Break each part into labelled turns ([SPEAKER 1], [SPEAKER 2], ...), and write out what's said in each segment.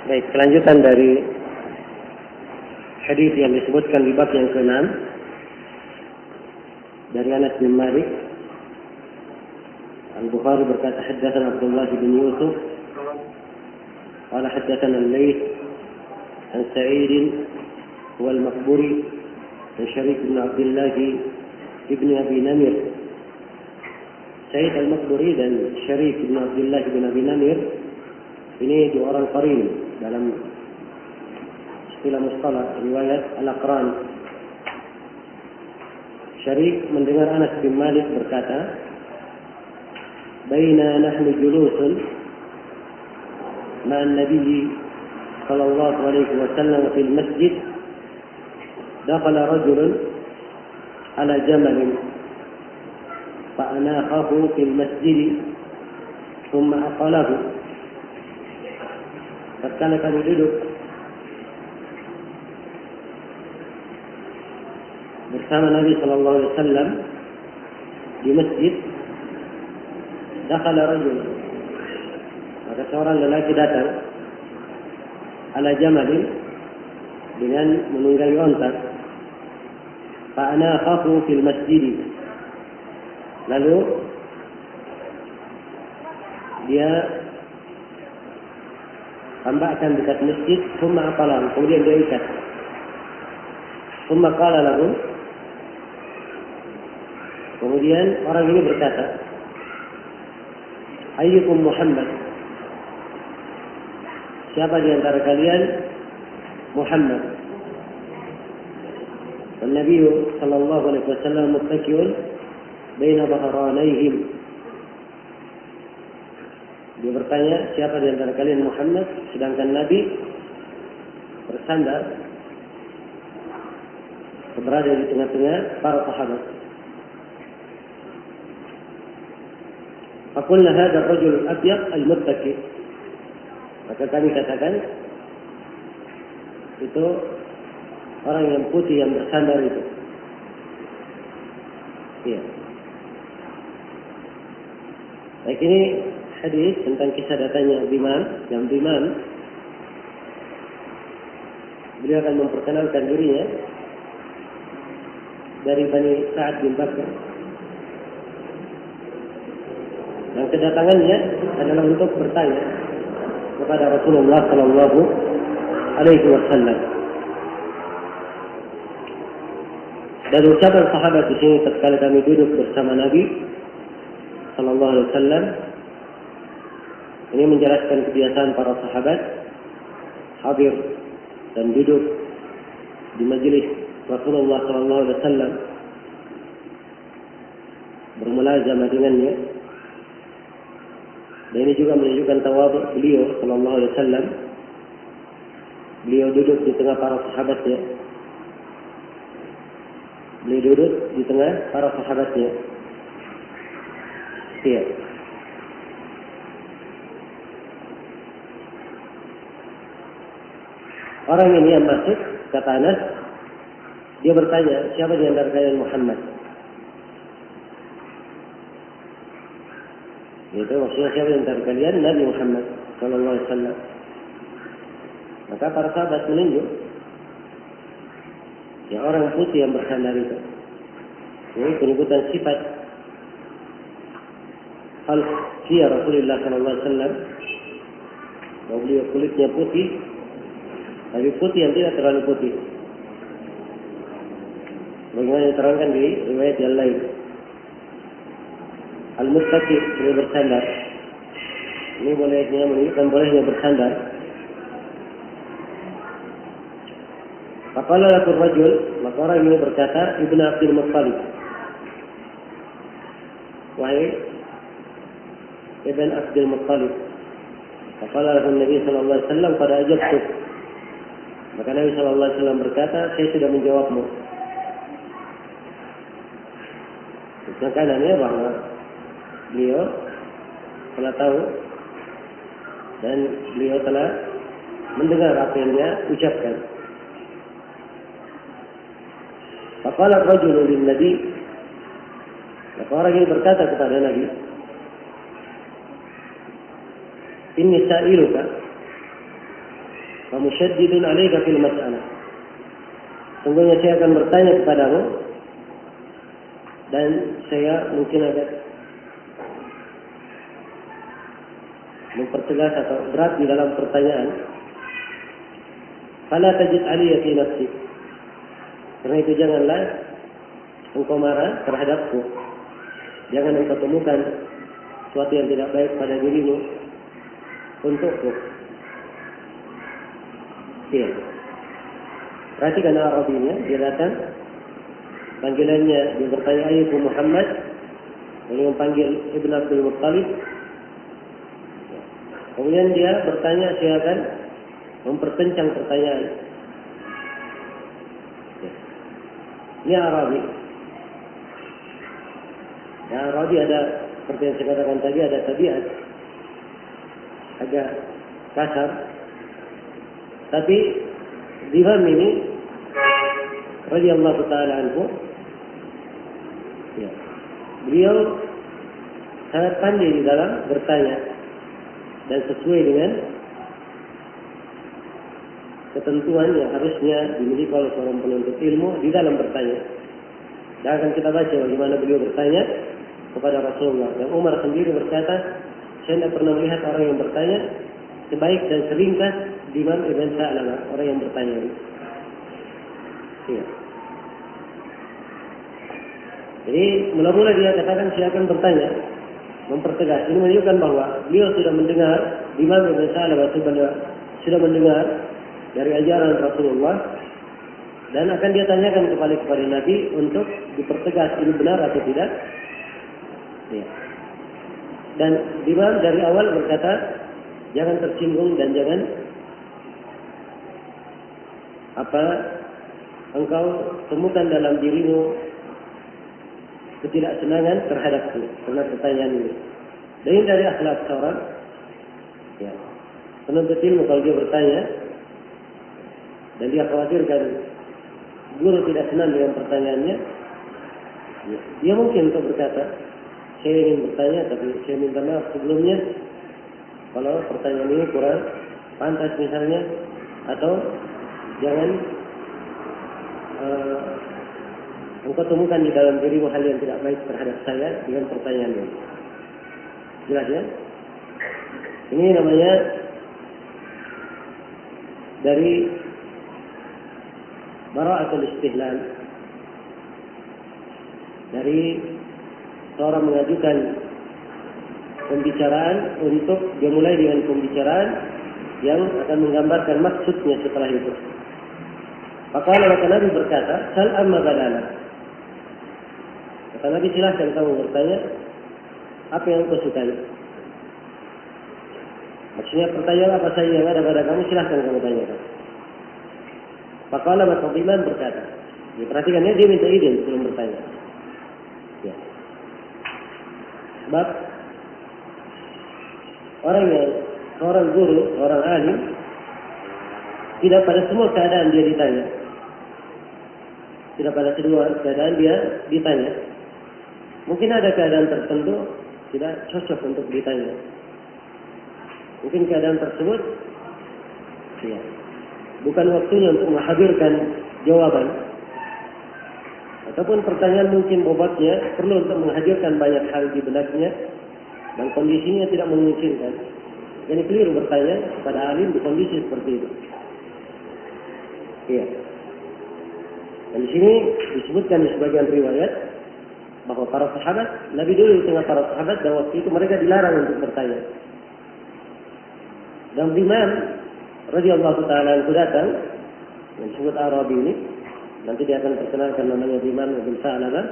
[SPEAKER 1] Baik, kelanjutan dari hadis yang disebutkan di bab yang ke-6 dari Anas bin Malik. Al-Bukhari berkata, haddatsana Abdullah bin Yusuf qala haddatsana al-Layth an Sa'id huwa al-Maqburi an Syarif bin Abdullah ibn Abi Namir. Sa'id al-Maqburi dan Syarif bin Abdullah bin Abi Namir ini dua orang qarin dalam istilah mustalah riwayat al-aqran. Syarif mendengar Anas bin Malik berkata, "Baina nahnu julusun ma'an Nabi sallallahu alaihi wasallam fil masjid, dakhala rajulun ala jamalin fa'anaqahu fil masjid thumma aqalahu." Tatkala kami duduk bersama Nabi sallallahu alaihi wasallam di masjid, dakhala rajul, maka seorang lelaki datang ala jamalin dengan menunggangi onta, fa'anaqahu fil masjid, lalu dia tambahkan dekat masjid, thumma aqalahu, kemudian dia ikat, thumma qala lahu, kemudian orang ini berkata, ayyukum Muhammad, siapa di antara kalian Muhammad? Dan Nabi sallallahu alaihi wasallam muttaki'un baina dhahranayhim. Dia bertanya, siapa di antara kalian Muhammad? Sedangkan Nabi bersandar, berada di tengah-tengah para sahabat. Faqulna hadha ar-rajul al-abyad al-muttaki. Maka kami katakan, itu orang yang putih yang bersandar itu. Iya. Baik, ini hadis tentang kisah datangnya Biman. Yang Biman, beliau akan memperkenalkan dirinya dari Bani Sa'ad bin Bakr. Dan kedatangannya adalah untuk bertanya kepada Rasulullah sallallahu alaihi wasallam. Dan ucapan sahabat di sini tatkala kami duduk bersama Nabi sallallahu alaihi wasallam, ini menjelaskan kebiasaan para sahabat hadir dan duduk di majelis Rasulullah sallallahu alaihi wasallam, bermulazamah dengannya. Dan ini juga menunjukkan tawadhu beliau sallallahu alaihi wasallam. Beliau duduk di tengah para sahabatnya. Beliau duduk di tengah para sahabatnya. Iya. Orang ini yang masuk, kata Anas, dia bertanya, siapa di antara kalian Muhammad? Itu maksudnya siapa di antara kalian Nabi Muhammad sallallahu alaihi wasallam. Maka para sahabat menunjuk, ya orang putih yang bersandar itu. Ini penyebutan sifat al-khiyar Rasulullah sallallahu alaihi wasallam. Bahwa beliau kulitnya putih, tapi putih yang tidak terlalu putih. Bagaimana diterangkan di riwayat yang lain. Al-muttaki, beliau bersandar. Ini bolehnya menunjukkan bolehnya bersandar. Faqala lahu ar-rajul, maka orang ini berkata, Ibnu Abdul Muttalib. Wahai Ibn Abdul Muttalib. Faqala lahu Nabi sallallahu alaihi wasallam, qad ajabtuk. Maka Nabi sallallahu alaihi wasallam berkata, saya sudah menjawabmu. Sekanannya bahwa beliau telah tahu dan beliau telah mendengar apa yang dia ucapkan. Faqala ar-rajulu lin-nabi, maka orang ini berkata kepada Nabi, inni sa'iluka, Famusyaddidun 'alaika fil mas'alah. Sungguhnya saya akan bertanya kepadamu dan saya mungkin agak mempertegas atau berat di dalam pertanyaan. Fala tajid 'alayya fi nafsi. Karena itu janganlah engkau marah terhadapku. Jangan engkau temukan sesuatu yang tidak baik pada dirimu untukku. Iya. Perhatikan Arabinya, dia datang, panggilannya, dia bertanya, Ayyukum Muhammad, lalu memanggil Ibn Abdul Muttalib. Kemudian dia bertanya, saya akan memperkencang pertanyaan. Ini Arabi. Ya, Arabi ada, seperti yang saya katakan tadi, ada tabiat agak kasar. Tapi Diham ini radhiyallahu ta'ala anhu, ya, beliau sangat pandai di dalam bertanya dan sesuai dengan ketentuan yang harusnya dimiliki oleh seorang penuntut ilmu di dalam bertanya. Dan akan kita baca bagaimana beliau bertanya kepada Rasulullah. Dan Umar sendiri berkata, saya tidak pernah melihat orang yang bertanya sebaik dan seringkas Imam Ibn Sa'labah, orang yang bertanya ini. Iya. Jadi mula-mula dia katakan saya akan bertanya, mempertegas. Ini menunjukkan bahwa beliau sudah mendengar, Imam Ibn Sa'labah sudah mendengar dari ajaran Rasulullah dan akan dia tanyakan kepada Nabi untuk dipertegas ini benar atau tidak. Iya. Dan Imam dari awal berkata, jangan tersinggung dan jangan engkau temukan dalam dirimu ketidaksenangan terhadapku karena pertanyaan ini. Dan ini dari akhlak seorang, ya, penuntut ilmu kalau dia bertanya dan dia khawatirkan guru tidak senang dengan pertanyaannya, ya, dia mungkin untuk berkata, saya ingin bertanya tapi saya minta maaf sebelumnya kalau pertanyaan ini kurang pantas misalnya, atau jangan engkau temukan di dalam dirimu hal yang tidak baik terhadap saya dengan pertanyaan ini. Jelas ya? Ini namanya dari bara'atul istihlal. Dari seorang mengajukan pembicaraan untuk dimulai dengan pembicaraan yang akan menggambarkan maksudnya setelah itu. Maka Nabi berkata, sal amma badala. Kata Nabi, silahkan kamu bertanya apa yang kau sukai. Maksudnya pertanyaan apa saja yang ada pada kamu, silahkan kamu tanyakan. Maka Iman berkata, ya, perhatikan ya, dia minta izin sebelum bertanya. Ya. Sebab seorang guru, seorang alim, tidak pada semua keadaan dia ditanya. Tidak pada semua keadaan dia ditanya. Mungkin ada keadaan tertentu tidak cocok untuk ditanya. Mungkin keadaan tersebut, ya, bukan waktunya untuk menghadirkan jawaban. Ataupun pertanyaan mungkin bobotnya perlu untuk menghadirkan banyak hal di benaknya dan kondisinya tidak memungkinkan. Jadi keliru bertanya kepada alim di kondisi seperti itu. Iya. Dan di sini disebutkan di sebagian riwayat bahwa para sahabat, Nabi dulu di tengah para sahabat dan waktu itu mereka dilarang untuk bertanya. Dan Imam radhiyallahu ta'ala anhu datang, yang disebut Arabi ini, nanti dia akan perkenalkan namanya Imam Ibn Sa'labah.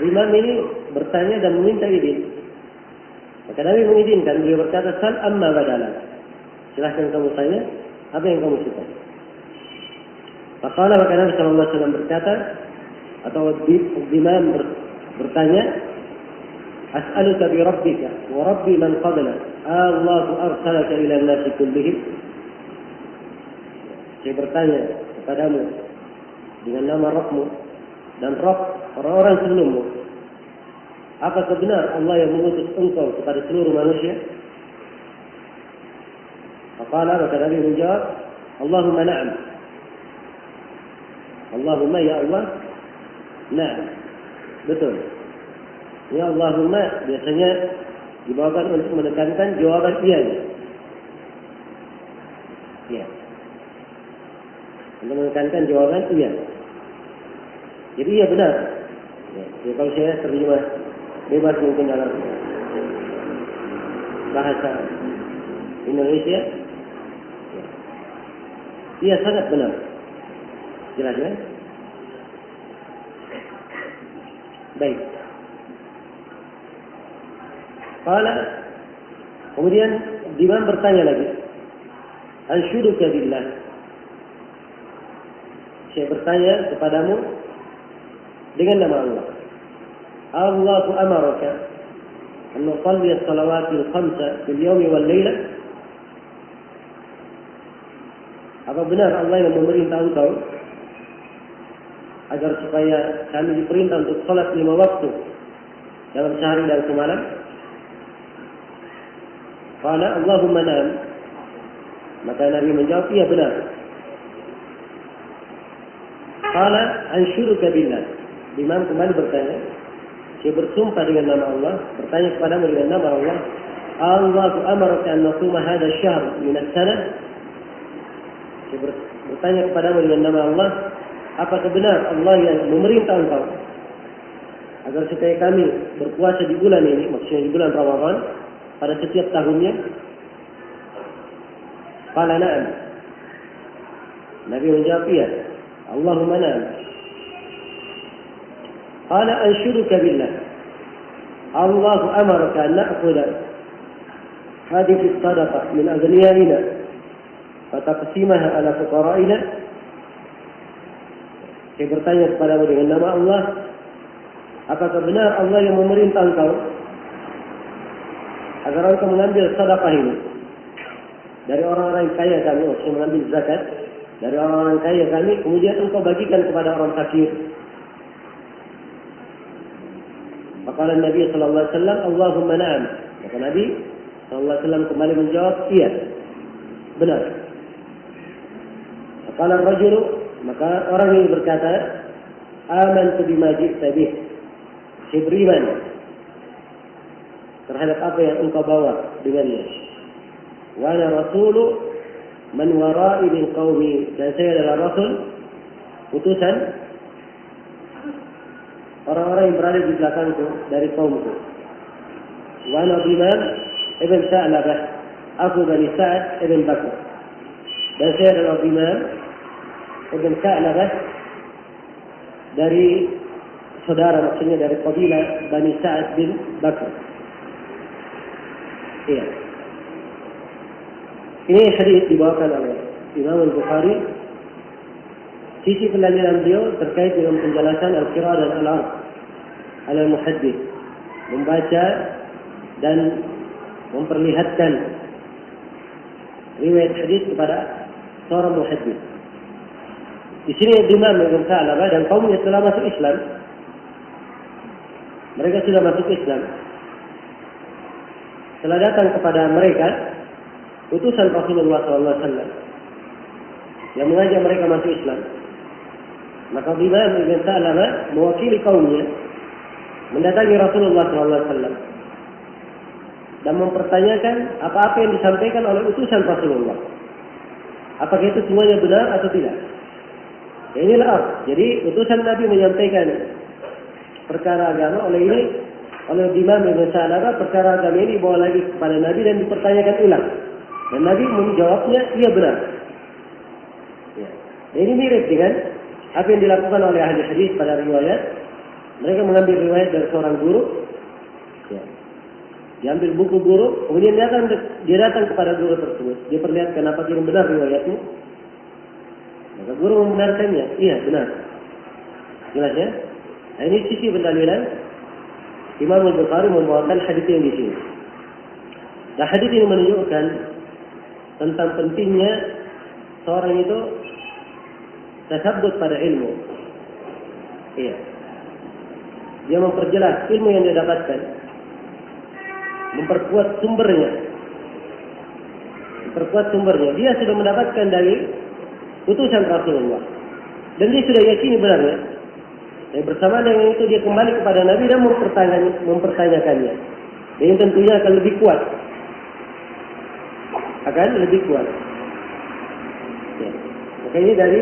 [SPEAKER 1] Imam ini bertanya dan meminta izin. Maka Nabi mengizinkan, beliau berkata, sal amma badala. Silahkan kamu tanya apa yang kamu suka. Maka Nabi SAW berkata, atau Imam bertanya, as'aluka bi rabbika wa rabbi man qablak, Allahu arsalaka ila an-nasi kullihim. Saya bertanya kepadamu dengan nama Rabbmu dan Rabb orang-orang sebelummu, apakah benar Allah yang mengutus engkau kepada seluruh manusia? Faqala, maka Nabi menjawab, Allahumma na'am. Allahumma, ya Allah, na'am. Betul. Ya Allahumma biasanya dibawakan untuk menekankan jawaban iya. Ya. Untuk menekankan jawaban iya. Jadi iya benar. Ya. Jadi kalau saya terjemah bebas mungkin dalam bahasa Indonesia, ya. Iya sangat benar. Jelas ya? Baik. Kemudian Imam bertanya lagi, Anshuduka billah. Saya bertanya kepadamu dengan nama Allah. Allahu amaraka an nusalli as-salawati al-khamsa fil yawmi wal layla. Apa benar Allah yang memerintah engkau agar supaya kami diperintah untuk salat 5 waktu dalam sehari dan semalam? Qala Allahumma na'am. Maka Nabi menjawab, iya benar. Qala anshuduka billah. Imam kembali bertanya, saya bersumpah dengan nama Allah, bertanya kepadamu dengan nama Allah, Allahu amaraka an nasuma hadha asy-syahr min as-sanah. Saya bertanya kepadamu dengan nama Allah, apakah benar Allah yang memerintah engkau agar supaya kami berpuasa di bulan ini, maksudnya di bulan Ramadan, pada setiap tahunnya? Qala na'am. Nabi menjawab, iya. Allahumma na'am. Qala anshuduka billah. Allah amaraka an na'khudha hadhihi as-sadaqah min aghniyaina fataqsimaha ala fuqara'ina. Saya bertanya kepadamu dengan nama Allah, apakah benar Allah yang memerintah engkau agar engkau mengambil sedekah ini dari orang-orang kaya kami, maksudnya mengambil zakat dari orang-orang kaya kami, kemudian engkau bagikan kepada orang fakir? Maka Nabi sallallahu alaihi wasallam, Allahumma na'am. Maka Nabi sallallahu alaihi wasallam kembali menjawab, iya, benar. Maka rajul, maka orang ini berkata, amantu bima ji'ta bih. Saya beriman terhadap apa yang engkau bawa dengannya. Wa ana rasulu man wara'i min qaumi. Dan saya adalah rasul, utusan orang-orang yang berada di belakangku dari kaumku. Wa ana Imam ibn Sa'labah, aku Bani Sa'ad ibn Bakr. Dan saya adalah Imam ibn Sa'labah dari saudara, maksudnya dari kabilah Bani Sa'ad bin Bakr. Iya. Ini hadis dibawakan oleh Imam Al-Bukhari. Sisi pendalilan beliau terkait dengan penjelasan al-qira' dan al-'ard al-muhaddits, membaca dan memperlihatkan riwayat hadis kepada seorang muhaddits. Di sini Imam Ibn Sa'labah dan kaumnya telah masuk Islam. Mereka sudah masuk Islam. Telah datang kepada mereka utusan Rasulullah SAW yang mengajak mereka masuk Islam. Maka Imam Ibn Sa'labah mewakili kaumnya mendatangi Rasulullah SAW dan mempertanyakan apa-apa yang disampaikan oleh utusan Rasulullah. Apakah itu semuanya benar atau tidak? Ya, inilah arti. Jadi utusan Nabi menyampaikan perkara agama oleh Imam Ibn Sa'labah, perkara agama ini dibawa lagi kepada Nabi dan dipertanyakan ulang. Dan Nabi menjawabnya, iya benar. Ya. Dan ini mirip dengan apa yang dilakukan oleh ahli hadis pada riwayat. Mereka mengambil riwayat dari seorang guru. Ya. Diambil buku guru, kemudian dia datang kepada guru tersebut. Dia perlihatkan apa yang benar riwayatmu. Maka guru membenarkannya, iya benar. Jelas ya? Nah, ini sisi pendalilan Imam Al-Bukhari membawakan hadis yang di sini. Nah, hadis ini menunjukkan tentang pentingnya seorang itu tasabbut pada ilmu. Iya. Dia memperjelas ilmu yang dia dapatkan, memperkuat sumbernya, perkuat sumbernya. Dia sudah mendapatkan dari utusan Rasulullah. Dan dia sudah yakini benarnya. Dan bersama dengan itu dia kembali kepada Nabi dan mempertanyakannya. Dan tentunya akan lebih kuat. Akan lebih kuat. Ya. Maka ini dari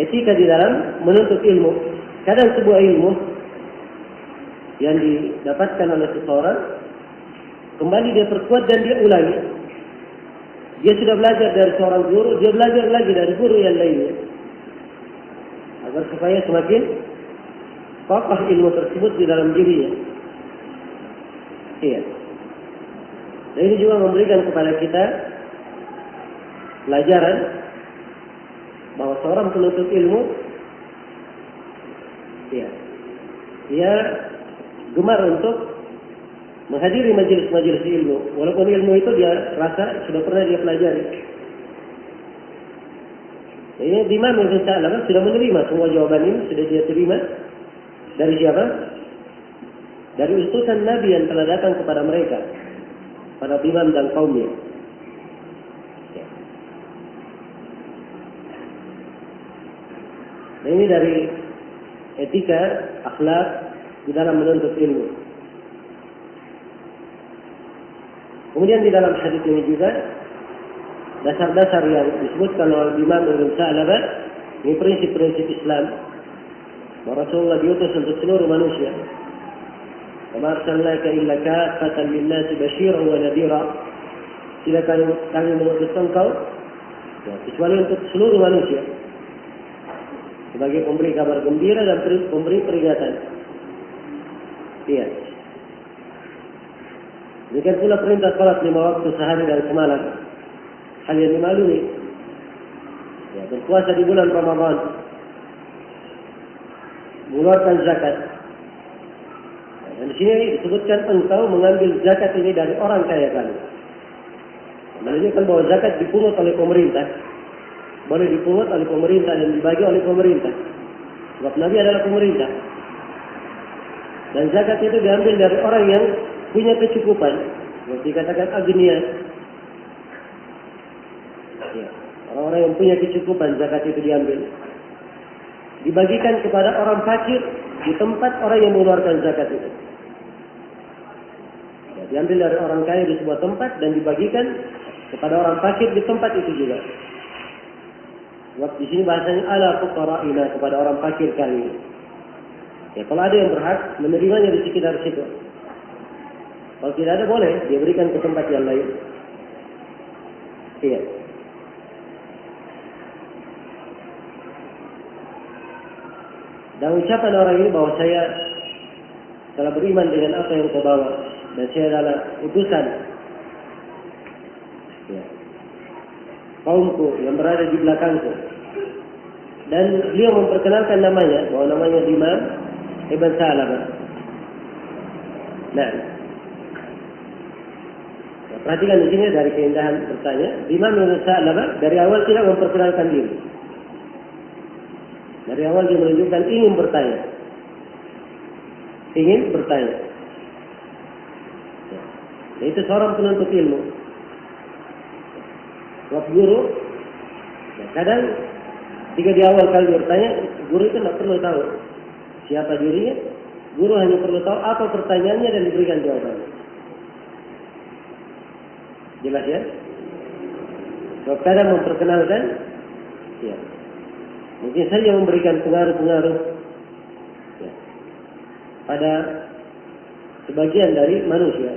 [SPEAKER 1] etika di dalam menuntut ilmu. Kadang sebuah ilmu yang didapatkan oleh seseorang kembali dia perkuat dan dia ulangi. Dia sudah belajar dari seorang guru, dia belajar lagi dari guru yang lainnya. Agar supaya semakin kokoh ilmu tersebut di dalam dirinya. Iya. Dan ini juga memberikan kepada kita pelajaran bahwa seorang penuntut ilmu, ya, dia gemar untuk menghadiri majelis-majelis ilmu, walaupun ilmu itu dia rasa sudah pernah dia pelajari. Ini Imam Ibn Sa'labah sudah menerima semua jawaban ini, sudah dia terima dari siapa? Dari utusan Nabi yang telah datang kepada mereka, pada imam dan kaumnya. Dan ini dari etika, akhlak di dalam menuntut ilmu. Kemudian di dalam hadis ini juga dasar-dasar yang disebutkan oleh Imam Ibn Sa'labah, ini prinsip-prinsip Islam. Bahwa Rasulullah diutus untuk seluruh manusia. Wa ma arsalnaka illa kaffatan lin-nasi basyiran wa nadhira. Tidak kami mengutus engkau kecuali untuk seluruh manusia, sebagai pemberi kabar gembira dan pemberi peringatan. Iya. Demikian pula perintah salat 5 waktu sehari dan semalam. Hal yang dimaklumi. Ya, berpuasa di bulan Ramadan. Mengeluarkan zakat. Dan di sini disebutkan engkau mengambil zakat ini dari orang kaya kami. Menunjukkan bahwa zakat dipungut oleh pemerintah. Boleh dipungut oleh pemerintah dan dibagi oleh pemerintah. Sebab Nabi adalah pemerintah. Dan zakat itu diambil dari orang yang punya kecukupan. Seperti dikatakan agniya. Ya, orang-orang yang punya kecukupan zakat itu diambil. Dibagikan kepada orang fakir di tempat orang yang mengeluarkan zakat itu. Ya, diambil dari orang kaya di sebuah tempat dan dibagikan kepada orang fakir di tempat itu juga. Sebab di sini bahasanya ala fuqara'ina, kepada orang fakir kali. Ya, kalau ada yang berhak menerimanya di sekitar situ. Kalau tidak ada boleh dia berikan ke tempat yang lain. Iya. Dan ucapan orang ini bahwa saya telah beriman dengan apa yang kau bawa dan saya adalah utusan ya, kaumku yang berada di belakangku. Dan beliau memperkenalkan namanya, bahwa namanya Imam Ibn Sa'labah. Nah, ya, perhatikan di sini dari keindahan bertanya, Imam Ibn Sa'labah dari awal tidak memperkenalkan diri. Dari awal dia menunjukkan ingin bertanya. Ingin bertanya. Ya, itu seorang penuntut ilmu. Sebab guru, ya, kadang jika di awal kali bertanya, guru itu tidak perlu tahu siapa dirinya. Guru hanya perlu tahu apa pertanyaannya dan diberikan jawabannya. Jelas ya? Sebab kadang memperkenalkan, ya, mungkin saja memberikan pengaruh-pengaruh ya, pada sebagian dari manusia.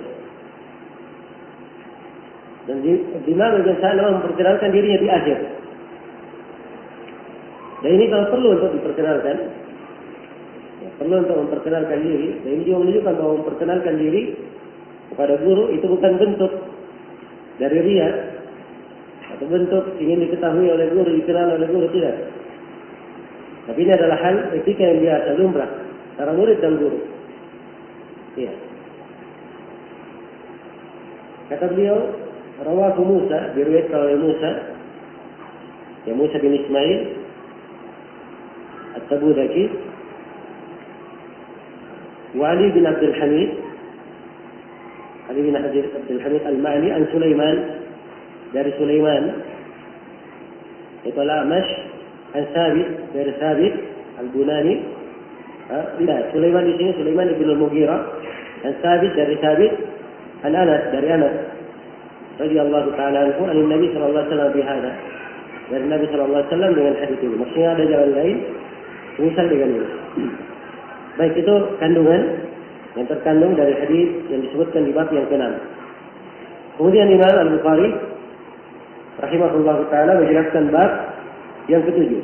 [SPEAKER 1] Dan Imam Ibn Sa'labah memperkenalkan dirinya di akhir. Dan ini kalau perlu untuk diperkenalkan, ya, perlu untuk memperkenalkan diri. Dan ini juga menunjukkan bahwa memperkenalkan diri kepada guru itu bukan bentuk dari riya atau bentuk ingin diketahui oleh guru, dikenal oleh guru, tidak. Tapi ini adalah hal etika yang biasa, lumrah antara murid dan guru. Iya. Kata beliau, rawahu Musa, diriwayatkan oleh Musa, ya Musa bin Ismail At-Tabudaki, wa Ali bin Abdul Hamid, Ali bin Abdul Hamid Al-Ma'li, an Sulaiman dari Sulaiman, itu Al-A'mash, an Sabit dari Sabit Al-Bunani. Tidak, Sulaiman di sini Sulaiman ibn Al-Mughirah, an Sabit dari Sabit, an Anas dari Anas radhiyallahu ta'ala anhu, an Nabi sallallahu alaihi wasallam bihada, dari Nabi sallallahu alaihi wasallam dengan hadis ini. Maksudnya ada jalan lain misal dengan ini. Baik, itu kandungan yang terkandung dari hadis yang disebutkan di bab yang ke-6. Kemudian Imam Al-Bukhari rahimahullah ta'ala menjelaskan bab yang ke-7.